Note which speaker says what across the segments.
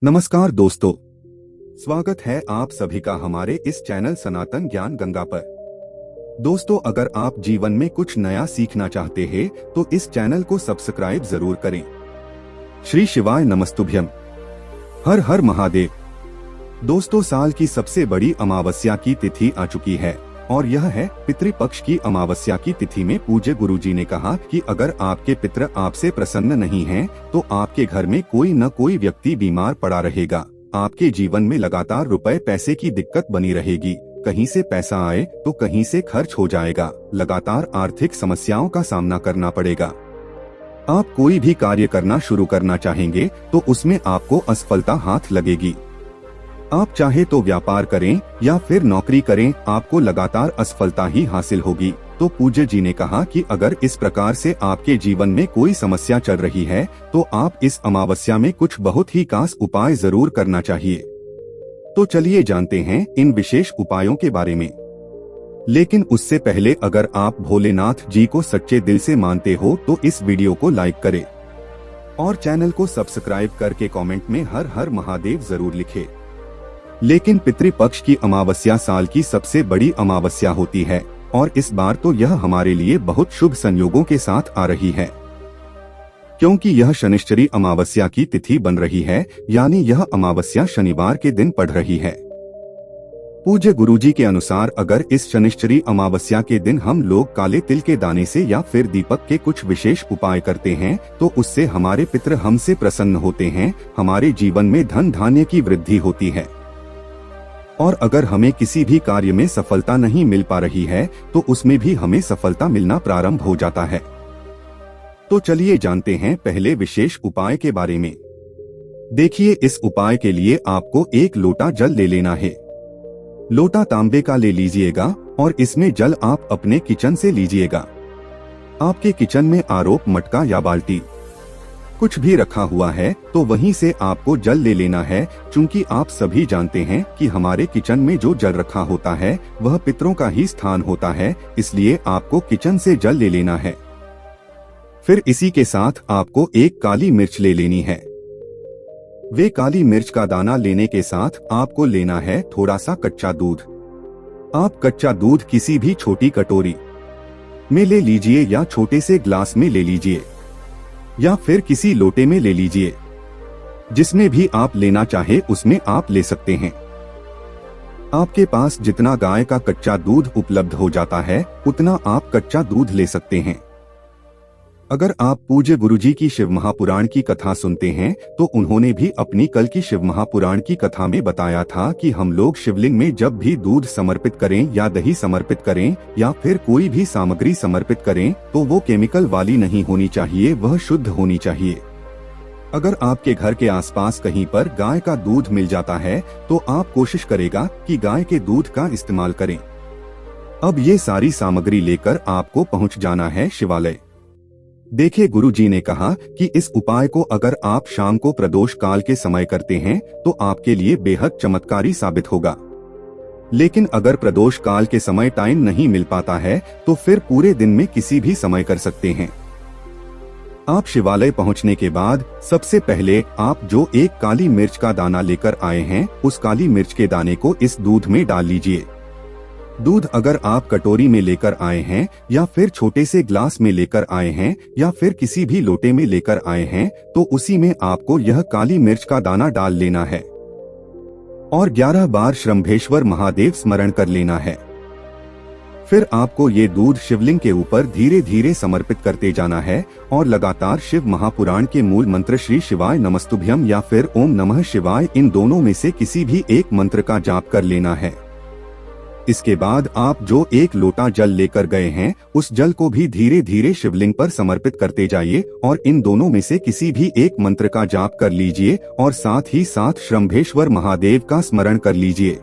Speaker 1: नमस्कार दोस्तों, स्वागत है आप सभी का हमारे इस चैनल सनातन ज्ञान गंगा पर। दोस्तों, अगर आप जीवन में कुछ नया सीखना चाहते हैं तो इस चैनल को सब्सक्राइब जरूर करें। श्री शिवाय नमस्तुभ्यम। हर हर महादेव। दोस्तों, साल की सबसे बड़ी अमावस्या की तिथि आ चुकी है और यह है पितृपक्ष की अमावस्या की तिथि में पूज्य गुरुजी ने कहा कि अगर आपके पितृ आपसे प्रसन्न नहीं हैं, तो आपके घर में कोई न कोई व्यक्ति बीमार पड़ा रहेगा। आपके जीवन में लगातार रुपए पैसे की दिक्कत बनी रहेगी। कहीं से पैसा आए तो कहीं से खर्च हो जाएगा। लगातार आर्थिक समस्याओं का सामना करना पड़ेगा। आप कोई भी कार्य करना शुरू करना चाहेंगे तो उसमें आपको असफलता हाथ लगेगी। आप चाहे तो व्यापार करें या फिर नौकरी करें, आपको लगातार असफलता ही हासिल होगी। तो पूज्य जी ने कहा कि अगर इस प्रकार से आपके जीवन में कोई समस्या चल रही है तो आप इस अमावस्या में कुछ बहुत ही खास उपाय जरूर करना चाहिए। तो चलिए जानते हैं इन विशेष उपायों के बारे में। लेकिन उससे पहले अगर आप भोलेनाथ जी को सच्चे दिल से मानते हो तो इस वीडियो को लाइक करें और चैनल को सब्सक्राइब करके कमेंट में हर हर महादेव जरूर लिखें। लेकिन पितृपक्ष की अमावस्या साल की सबसे बड़ी अमावस्या होती है और इस बार तो यह हमारे लिए बहुत शुभ संयोगों के साथ आ रही है, क्योंकि यह शनिश्चरी अमावस्या की तिथि बन रही है, यानी यह अमावस्या शनिवार के दिन पड़ रही है। पूज्य गुरुजी के अनुसार अगर इस शनिश्चरी अमावस्या के दिन हम लोग काले तिल के दाने से या फिर दीपक के कुछ विशेष उपाय करते हैं तो उससे हमारे पितृ हमसे प्रसन्न होते हैं, हमारे जीवन में धन धान्य की वृद्धि होती है। और अगर हमें किसी भी कार्य में सफलता नहीं मिल पा रही है तो उसमें भी हमें सफलता मिलना प्रारंभ हो जाता है। तो चलिए जानते हैं पहले विशेष उपाय के बारे में। देखिए, इस उपाय के लिए आपको एक लोटा जल ले लेना है। लोटा तांबे का ले लीजिएगा और इसमें जल आप अपने किचन से लीजिएगा। आपके किचन में आरोप मटका या बाल्टी कुछ भी रखा हुआ है तो वहीं से आपको जल ले लेना है। चूंकि आप सभी जानते हैं कि हमारे किचन में जो जल रखा होता है वह पितरों का ही स्थान होता है, इसलिए आपको किचन से जल ले लेना है। फिर इसी के साथ आपको एक काली मिर्च ले लेनी है। वे काली मिर्च का दाना लेने के साथ आपको लेना है थोड़ा सा कच्चा दूध। आप कच्चा दूध किसी भी छोटी कटोरी में ले लीजिए या छोटे से ग्लास में ले लीजिए या फिर किसी लोटे में ले लीजिए। जिसमें भी आप लेना चाहे उसमें आप ले सकते हैं। आपके पास जितना गाय का कच्चा दूध उपलब्ध हो जाता है उतना आप कच्चा दूध ले सकते हैं। अगर आप पूज्य गुरुजी की शिव महापुराण की कथा सुनते हैं तो उन्होंने भी अपनी कल की शिव महापुराण की कथा में बताया था कि हम लोग शिवलिंग में जब भी दूध समर्पित करें या दही समर्पित करें या फिर कोई भी सामग्री समर्पित करें तो वो केमिकल वाली नहीं होनी चाहिए, वह शुद्ध होनी चाहिए। अगर आपके घर के आसपास कहीं पर गाय का दूध मिल जाता है तो आप कोशिश करेगा कि गाय के दूध का इस्तेमाल करें। अब ये सारी सामग्री लेकर आपको पहुंच जाना है शिवालय। देखिए, गुरुजी ने कहा कि इस उपाय को अगर आप शाम को प्रदोष काल के समय करते हैं तो आपके लिए बेहद चमत्कारी साबित होगा। लेकिन अगर प्रदोष काल के समय टाइम नहीं मिल पाता है तो फिर पूरे दिन में किसी भी समय कर सकते हैं। आप शिवालय पहुंचने के बाद सबसे पहले आप जो एक काली मिर्च का दाना लेकर आए हैं उस काली मिर्च के दाने को इस दूध में डाल लीजिए। दूध अगर आप कटोरी में लेकर आए हैं या फिर छोटे से ग्लास में लेकर आए हैं या फिर किसी भी लोटे में लेकर आए हैं तो उसी में आपको यह काली मिर्च का दाना डाल लेना है और 11 बार शंभेश्वर महादेव स्मरण कर लेना है। फिर आपको ये दूध शिवलिंग के ऊपर धीरे धीरे समर्पित करते जाना है और लगातार शिव महापुराण के मूल मंत्र श्री शिवाय नमस्तुभ्यम या फिर ओम नमः शिवाय, इन दोनों में से किसी भी एक मंत्र का जाप कर लेना है। इसके बाद आप जो एक लोटा जल लेकर गए हैं उस जल को भी धीरे धीरे शिवलिंग पर समर्पित करते जाइए और इन दोनों में से किसी भी एक मंत्र का जाप कर लीजिए और साथ ही साथ शंभेश्वर महादेव का स्मरण कर लीजिए।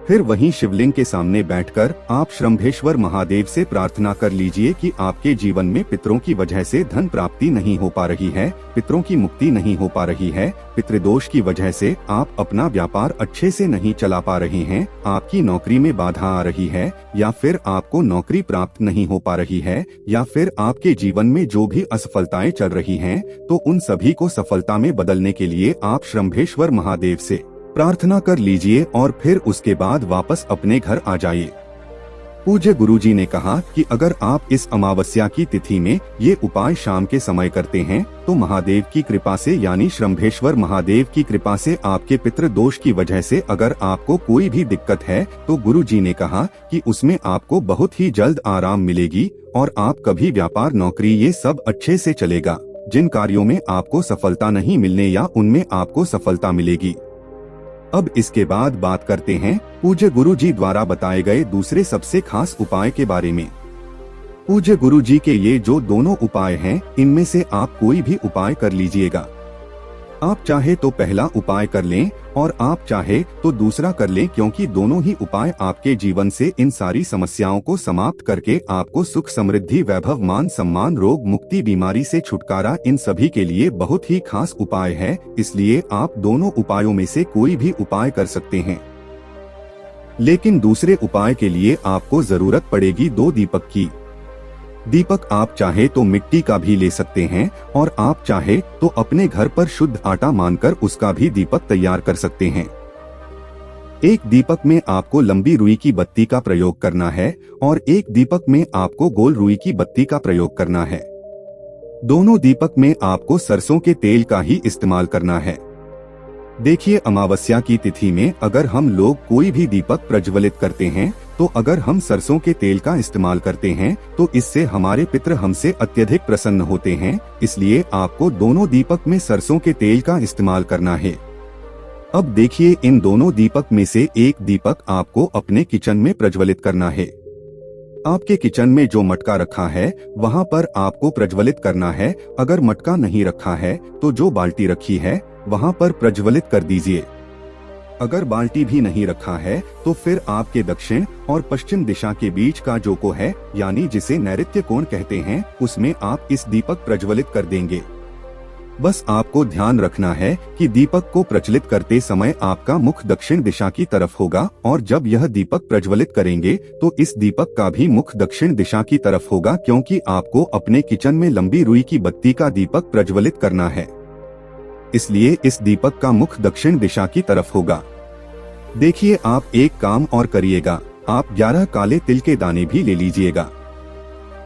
Speaker 1: फिर वहीं शिवलिंग के सामने बैठकर आप श्रम्भेश्वर महादेव से प्रार्थना कर लीजिए कि आपके जीवन में पितरों की वजह से धन प्राप्ति नहीं हो पा रही है, पितरों की मुक्ति नहीं हो पा रही है, पितृदोष की वजह से आप अपना व्यापार अच्छे से नहीं चला पा रहे हैं, आपकी नौकरी में बाधा आ रही है, या फिर आपको नौकरी प्राप्त नहीं हो पा रही है, या फिर आपके जीवन में जो भी असफलताएं चल रही हैं, तो उन सभी को सफलता में बदलने के लिए आप श्रम्भेश्वर महादेव से प्रार्थना कर लीजिए और फिर उसके बाद वापस अपने घर आ जाइए। पूज्य गुरुजी ने कहा कि अगर आप इस अमावस्या की तिथि में ये उपाय शाम के समय करते हैं तो महादेव की कृपा से यानी श्रम्भेश्वर महादेव की कृपा से आपके पितृ दोष की वजह से अगर आपको कोई भी दिक्कत है तो गुरुजी ने कहा कि उसमें आपको बहुत ही जल्द आराम मिलेगी और आप कभी व्यापार नौकरी ये सब अच्छे से चलेगा। जिन कार्यों में आपको सफलता नहीं मिलने या उनमें आपको सफलता मिलेगी। अब इसके बाद बात करते हैं पूज्य गुरुजी द्वारा बताए गए दूसरे सबसे खास उपाय के बारे में। पूज्य गुरुजी के ये जो दोनों उपाय हैं, इनमें से आप कोई भी उपाय कर लीजिएगा। आप चाहे तो पहला उपाय कर लें और आप चाहे तो दूसरा कर लें, क्योंकि दोनों ही उपाय आपके जीवन से इन सारी समस्याओं को समाप्त करके आपको सुख समृद्धि वैभव मान सम्मान रोग मुक्ति बीमारी से छुटकारा इन सभी के लिए बहुत ही खास उपाय है। इसलिए आप दोनों उपायों में से कोई भी उपाय कर सकते हैं, लेकिन दूसरे उपाय के लिए आपको जरूरत पड़ेगी 2 दीपक की। दीपक आप चाहे तो मिट्टी का भी ले सकते हैं और आप चाहे तो अपने घर पर शुद्ध आटा मानकर उसका भी दीपक तैयार कर सकते हैं। एक दीपक में आपको लंबी रुई की बत्ती का प्रयोग करना है और एक दीपक में आपको गोल रुई की बत्ती का प्रयोग करना है। दोनों दीपक में आपको सरसों के तेल का ही इस्तेमाल करना है। देखिए, अमावस्या की तिथि में अगर हम लोग कोई भी दीपक प्रज्वलित करते हैं तो अगर हम सरसों के तेल का इस्तेमाल करते हैं तो इससे हमारे पितृ हमसे अत्यधिक प्रसन्न होते हैं। इसलिए आपको दोनों दीपक में सरसों के तेल का इस्तेमाल करना है। अब देखिए, इन दोनों दीपक में से एक दीपक आपको अपने किचन में प्रज्वलित करना है। आपके किचन में जो मटका रखा है वहां पर आपको प्रज्वलित करना है। अगर मटका नहीं रखा है तो जो बाल्टी रखी है वहां पर प्रज्वलित कर दीजिए। अगर बाल्टी भी नहीं रखा है तो फिर आपके दक्षिण और पश्चिम दिशा के बीच का जो को है, यानी जिसे नैऋत्य कोण कहते हैं, उसमें आप इस दीपक प्रज्वलित कर देंगे। बस आपको ध्यान रखना है कि दीपक को प्रज्वलित करते समय आपका मुख दक्षिण दिशा की तरफ होगा और जब यह दीपक प्रज्वलित करेंगे तो इस दीपक का भी मुख दक्षिण दिशा की तरफ होगा, क्योंकि आपको अपने किचन में लंबी रुई की बत्ती का दीपक प्रज्वलित करना है। इसलिए इस दीपक का मुख दक्षिण दिशा की तरफ होगा। देखिए, आप एक काम और करिएगा, आप 11 काले तिल के दाने भी ले लीजिएगा।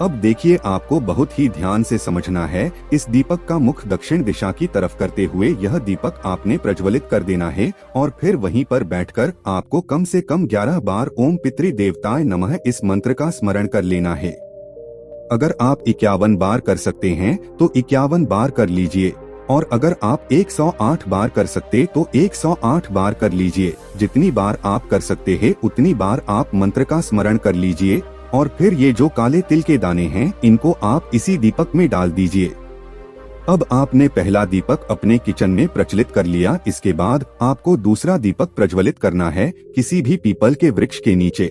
Speaker 1: अब देखिए, आपको बहुत ही ध्यान से समझना है। इस दीपक का मुख दक्षिण दिशा की तरफ करते हुए यह दीपक आपने प्रज्वलित कर देना है और फिर वहीं पर बैठकर आपको कम से कम 11 बार ओम पितृ देवताय नमः इस मंत्र का स्मरण कर लेना है। अगर आप 51 बार कर सकते हैं तो 51 बार कर लीजिए और अगर आप 108 बार कर सकते तो 108 बार कर लीजिए। जितनी बार आप कर सकते हैं उतनी बार आप मंत्र का स्मरण कर लीजिए और फिर ये जो काले तिल के दाने हैं इनको आप इसी दीपक में डाल दीजिए। अब आपने पहला दीपक अपने किचन में प्रज्वलित कर लिया। इसके बाद आपको दूसरा दीपक प्रज्वलित करना है किसी भी पीपल के वृक्ष के नीचे।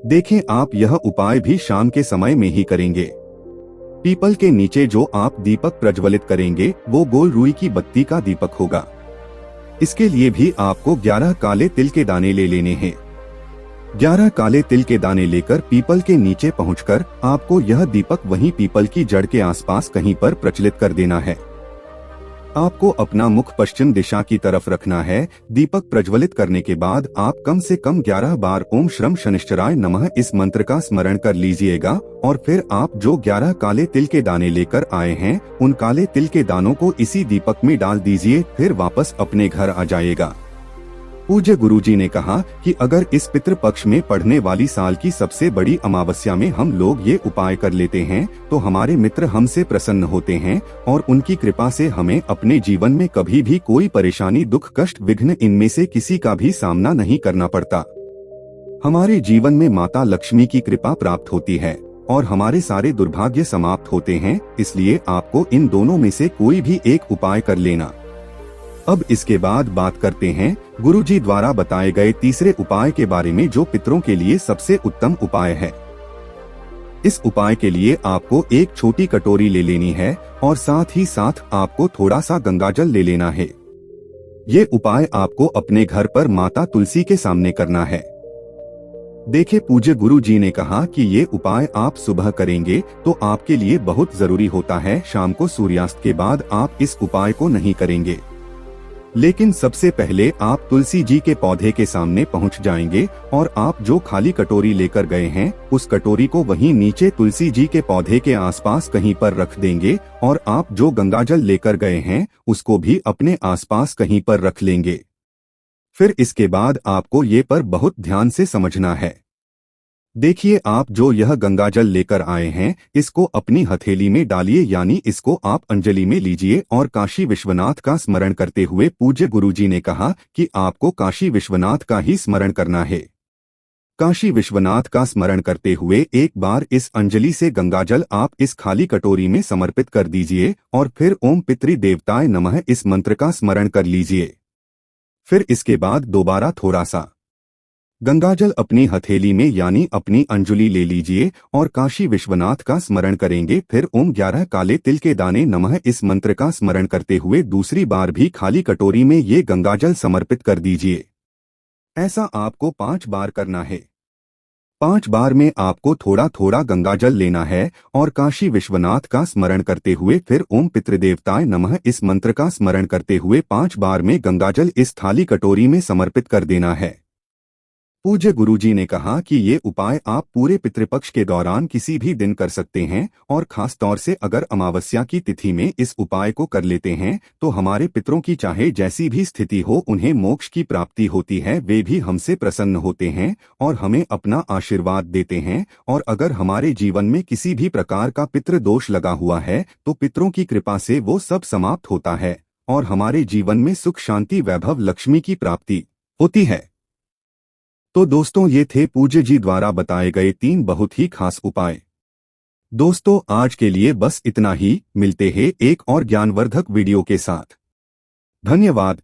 Speaker 1: देखें, आप यह उपाय भी शाम के समय में ही करेंगे। पीपल के नीचे जो आप दीपक प्रज्वलित करेंगे वो गोल रुई की बत्ती का दीपक होगा। इसके लिए भी आपको 11 काले तिल के दाने ले लेने हैं। 11 काले तिल के दाने लेकर पीपल के नीचे पहुंचकर आपको यह दीपक वहीं पीपल की जड़ के आसपास कहीं पर प्रज्वलित कर देना है। आपको अपना मुख पश्चिम दिशा की तरफ रखना है। दीपक प्रज्वलित करने के बाद आप कम से कम 11 बार ओम श्रम शनिश्चराय नमः इस मंत्र का स्मरण कर लीजिएगा और फिर आप जो 11 काले तिल के दाने लेकर आए हैं उन काले तिल के दानों को इसी दीपक में डाल दीजिए, फिर वापस अपने घर आ जाइएगा। पूज्य गुरुजी ने कहा कि अगर इस पितृपक्ष में पढ़ने वाली साल की सबसे बड़ी अमावस्या में हम लोग ये उपाय कर लेते हैं तो हमारे मित्र हमसे प्रसन्न होते हैं और उनकी कृपा से हमें अपने जीवन में कभी भी कोई परेशानी दुख कष्ट विघ्न इनमें से किसी का भी सामना नहीं करना पड़ता। हमारे जीवन में माता लक्ष्मी की कृपा प्राप्त होती है और हमारे सारे दुर्भाग्य समाप्त होते हैं। इसलिए आपको इन दोनों में से कोई भी एक उपाय कर लेना। अब इसके बाद बात करते हैं गुरुजी द्वारा बताए गए तीसरे उपाय के बारे में, जो पितरों के लिए सबसे उत्तम उपाय है। इस उपाय के लिए आपको एक छोटी कटोरी ले लेनी है और साथ ही साथ आपको थोड़ा सा गंगाजल ले लेना है। ये उपाय आपको अपने घर पर माता तुलसी के सामने करना है। देखे पूज्य गुरु जी ने कहा कि ये उपाय आप सुबह करेंगे तो आपके लिए बहुत जरूरी होता है, शाम को सूर्यास्त के बाद आप इस उपाय को नहीं करेंगे। लेकिन सबसे पहले आप तुलसी जी के पौधे के सामने पहुंच जाएंगे और आप जो खाली कटोरी लेकर गए हैं उस कटोरी को वहीं नीचे तुलसी जी के पौधे के आसपास कहीं पर रख देंगे और आप जो गंगाजल लेकर गए हैं उसको भी अपने आसपास कहीं पर रख लेंगे। फिर इसके बाद आपको ये पर बहुत ध्यान से समझना है। देखिए, आप जो यह गंगाजल लेकर आए हैं इसको अपनी हथेली में डालिए, यानी इसको आप अंजलि में लीजिए और काशी विश्वनाथ का स्मरण करते हुए पूज्य गुरुजी ने कहा कि आपको काशी विश्वनाथ का ही स्मरण करना है। काशी विश्वनाथ का स्मरण करते हुए एक बार इस अंजलि से गंगाजल आप इस खाली कटोरी में समर्पित कर दीजिए और फिर ओम पितृ देवताय नमः इस मंत्र का स्मरण कर लीजिए। फिर इसके बाद दोबारा थोड़ा सा गंगाजल अपनी हथेली में यानी अपनी अंजलि ले लीजिए और काशी विश्वनाथ का स्मरण करेंगे। फिर ओम 11 काले तिल के दाने नमः इस मंत्र का स्मरण करते हुए दूसरी बार भी खाली कटोरी में ये गंगाजल समर्पित कर दीजिए। ऐसा आपको 5 बार करना है। 5 बार में आपको थोड़ा थोड़ा गंगाजल लेना है और काशी विश्वनाथ का स्मरण करते हुए फिर ओम पितृदेवताय नमः इस मंत्र का स्मरण करते हुए 5 बार में गंगाजल इस थाली कटोरी में समर्पित कर देना है। पूज्य गुरुजी ने कहा कि ये उपाय आप पूरे पितृपक्ष के दौरान किसी भी दिन कर सकते हैं और खास तौर से अगर अमावस्या की तिथि में इस उपाय को कर लेते हैं तो हमारे पितरों की चाहे जैसी भी स्थिति हो उन्हें मोक्ष की प्राप्ति होती है, वे भी हमसे प्रसन्न होते हैं और हमें अपना आशीर्वाद देते हैं। और अगर हमारे जीवन में किसी भी प्रकार का पितृ दोष लगा हुआ है तो पितरों की कृपा से वो सब समाप्त होता है और हमारे जीवन में सुख शांति वैभव लक्ष्मी की प्राप्ति होती है। तो दोस्तों, ये थे पूज्य जी द्वारा बताए गए 3 बहुत ही खास उपाय। दोस्तों, आज के लिए बस इतना ही। मिलते हैं एक और ज्ञानवर्धक वीडियो के साथ। धन्यवाद।